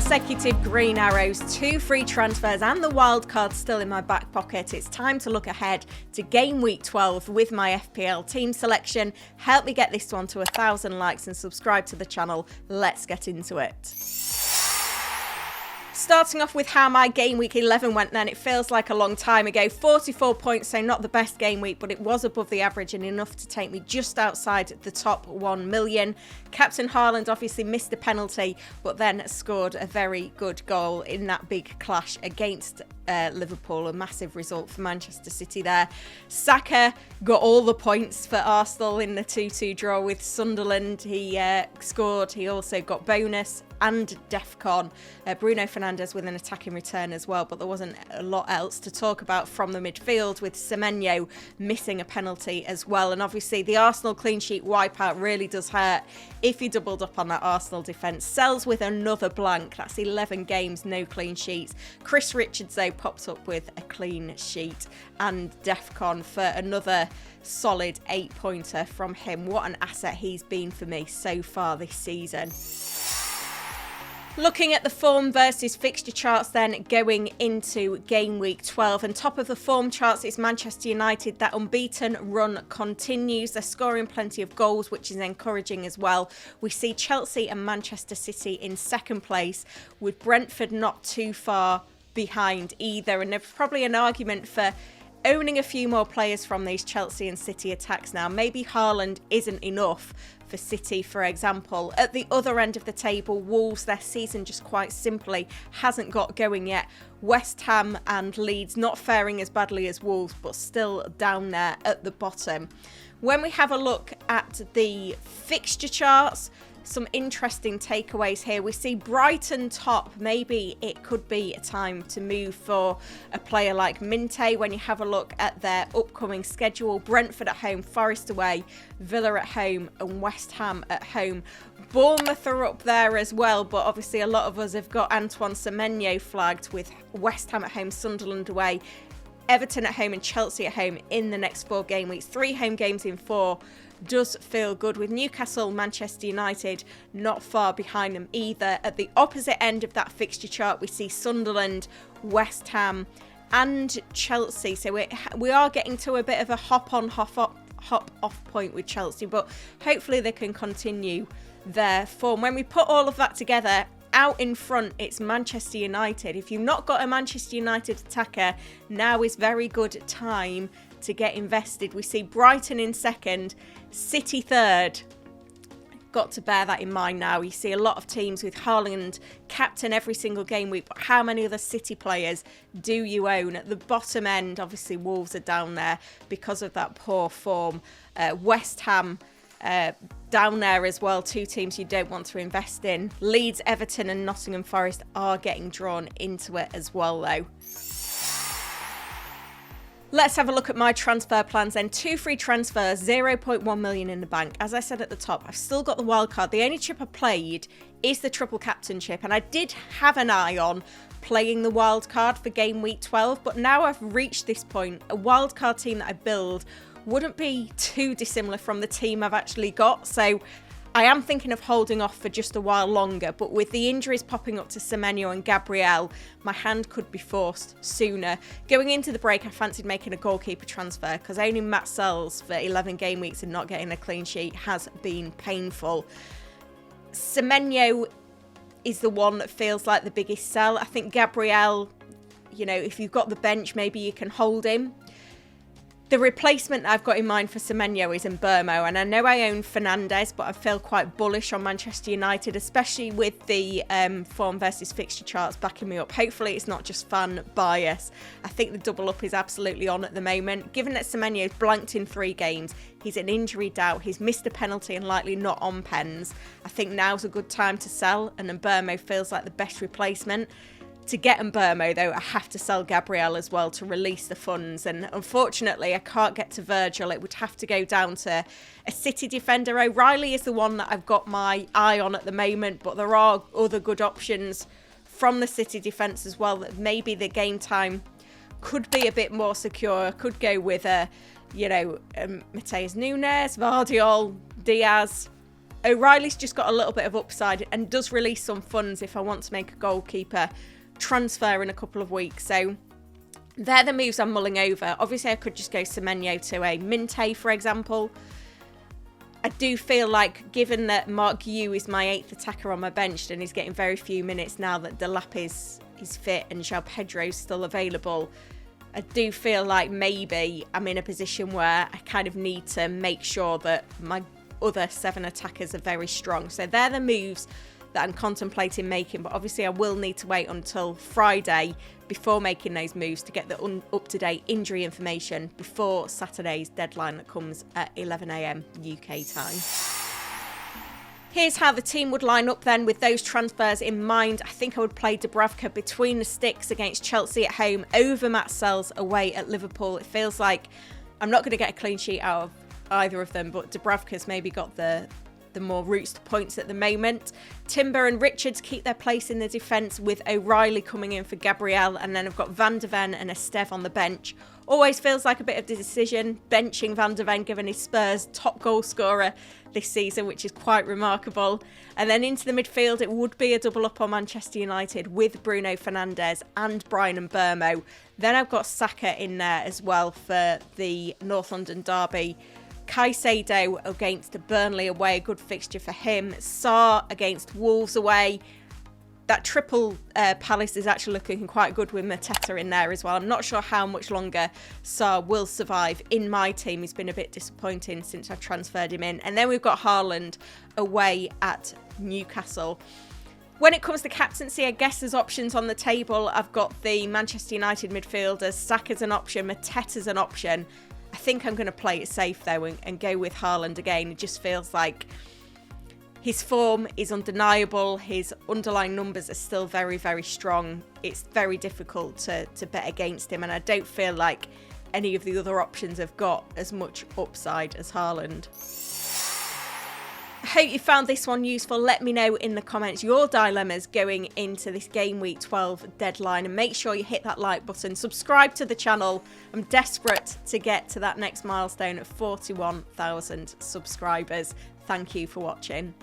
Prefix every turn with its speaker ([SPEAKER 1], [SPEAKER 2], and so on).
[SPEAKER 1] consecutive green arrows, 2 free transfers and the wild card still in my back pocket. It's time to look ahead to game week 12 with my FPL team selection. Help me get this one to 1,000 likes and subscribe to the channel. Let's get into it. Starting off with how my game week 11 went then, it feels like a long time ago. 44 points, so not the best game week, but it was above the average and enough to take me just outside the top 1 million. Captain Haaland obviously missed a penalty, but then scored a very good goal in that big clash against Liverpool. A massive result for Manchester City there. Saka got all the points for Arsenal in the 2-2 draw with Sunderland. He scored, he also got bonus and DEFCON. Bruno Fernandes with an attacking return as well, but there wasn't a lot else to talk about from the midfield, with Semenyo missing a penalty as well. And obviously the Arsenal clean sheet wipeout really does hurt if you doubled up on that Arsenal defence. Sells with another blank. That's 11 games, no clean sheets. Chris Richards though popped up with a clean sheet, and DEFCON for another solid 8-pointer from him. What an asset he's been for me so far this season. Looking at the form versus fixture charts then going into game week 12, and top of the form charts is Manchester United. That unbeaten run continues. They're scoring plenty of goals, which is encouraging as well. We see Chelsea and Manchester City in second place, with Brentford not too far behind either. And there's probably an argument for owning a few more players from these Chelsea and City attacks now. Maybe Haaland isn't enough for City, for example. At the other end of the table, Wolves, their season just quite simply hasn't got going yet. West Ham and Leeds not faring as badly as Wolves, but still down there at the bottom. When we have a look at the fixture charts, some interesting takeaways here. We see Brighton top. Maybe it could be a time to move for a player like Minte when you have a look at their upcoming schedule. Brentford at home, Forest away, Villa at home and West Ham at home. Bournemouth are up there as well, but obviously a lot of us have got Antoine Semenyo flagged, with West Ham at home, Sunderland away, Everton at home and Chelsea at home in the next 4 game weeks. 3 home games in 4 does feel good, with Newcastle, Manchester United not far behind them either. At the opposite end of that fixture chart, we see Sunderland, West Ham and Chelsea. So we are getting to a bit of a hop off point with Chelsea, but hopefully they can continue their form. When we put all of that together, out in front, it's Manchester United. If you've not got a Manchester United attacker, now is very good time to get invested. We see Brighton in second, City third. Got to bear that in mind now. You see a lot of teams with Haaland captain every single game week, but how many other City players do you own? At the bottom end, obviously Wolves are down there because of that poor form. West Ham down there as well, 2 teams you don't want to invest in. Leeds, Everton and Nottingham Forest are getting drawn into it as well though. Let's have a look at my transfer plans then. 2 free transfers, 0.1 million in the bank. As I said at the top, I've still got the wild card. The only chip I played is the triple captain chip, and I did have an eye on playing the wild card for game week 12, but now I've reached this point, a wild card team that I build wouldn't be too dissimilar from the team I've actually got. So I am thinking of holding off for just a while longer, but with the injuries popping up to Semenyo and Gabriel, my hand could be forced sooner. Going into the break, I fancied making a goalkeeper transfer because owning Matt Sells for 11 game weeks and not getting a clean sheet has been painful. Semenyo is the one that feels like the biggest sell. I think Gabriel, you know, if you've got the bench, maybe you can hold him. The replacement I've got in mind for Semenyo is in Burmo, and I know I own Fernandes, but I feel quite bullish on Manchester United, especially with the form versus fixture charts backing me up. Hopefully it's not just fan bias. I think the double up is absolutely on at the moment. Given that Semenyo's blanked in 3 games, he's an injury doubt, he's missed a penalty and likely not on pens, I think now's a good time to sell, and Burmo feels like the best replacement. To get Burmo, though, I have to sell Gabriel as well to release the funds. And unfortunately, I can't get to Virgil. It would have to go down to a City defender. O'Reilly is the one that I've got my eye on at the moment, but there are other good options from the City defence as well, that maybe the game time could be a bit more secure. Could go with Mateus Nunes, Vardiol, Diaz. O'Reilly's just got a little bit of upside and does release some funds if I want to make a goalkeeper transfer in a couple of weeks. So they're the moves I'm mulling over. Obviously, I could just go Semenyo to a Minte, for example. I do feel like, given that Mark Yu is my 8th attacker on my bench and he's getting very few minutes now that Delap is fit and João Pedro's still available, I do feel like maybe I'm in a position where I kind of need to make sure that my other 7 attackers are very strong. So they're the moves that I'm contemplating making, but obviously I will need to wait until Friday before making those moves to get the up-to-date injury information before Saturday's deadline that comes at 11 AM UK time. Here's how the team would line up then with those transfers in mind. I think I would play Dubravka between the sticks against Chelsea at home over Matt Sells away at Liverpool. It feels like I'm not going to get a clean sheet out of either of them, but Dubravka's maybe got the more routes to points at the moment. Timber and Richards keep their place in the defence with O'Reilly coming in for Gabriel, and then I've got Van de Ven and Esteve on the bench. Always feels like a bit of a decision benching Van de Ven given his Spurs top goal scorer this season, which is quite remarkable. And then into the midfield, it would be a double up on Manchester United with Bruno Fernandes and Bryan Mbeumo. Then I've got Saka in there as well for the North London derby. Caicedo against Burnley away, a good fixture for him. Sarr against Wolves away. That triple Palace is actually looking quite good with Mateta in there as well. I'm not sure how much longer Sarr will survive in my team. He's been a bit disappointing since I transferred him in. And then we've got Haaland away at Newcastle. When it comes to captaincy, I guess there's options on the table. I've got the Manchester United midfielders. Saka's an option, Mateta's an option. I think I'm going to play it safe though and go with Haaland again. It just feels like his form is undeniable. His underlying numbers are still very, very strong. It's very difficult to bet against him, and I don't feel like any of the other options have got as much upside as Haaland. I hope you found this one useful. Let me know in the comments your dilemmas going into this Game Week 12 deadline, and make sure you hit that like button. Subscribe to the channel. I'm desperate to get to that next milestone of 41,000 subscribers. Thank you for watching.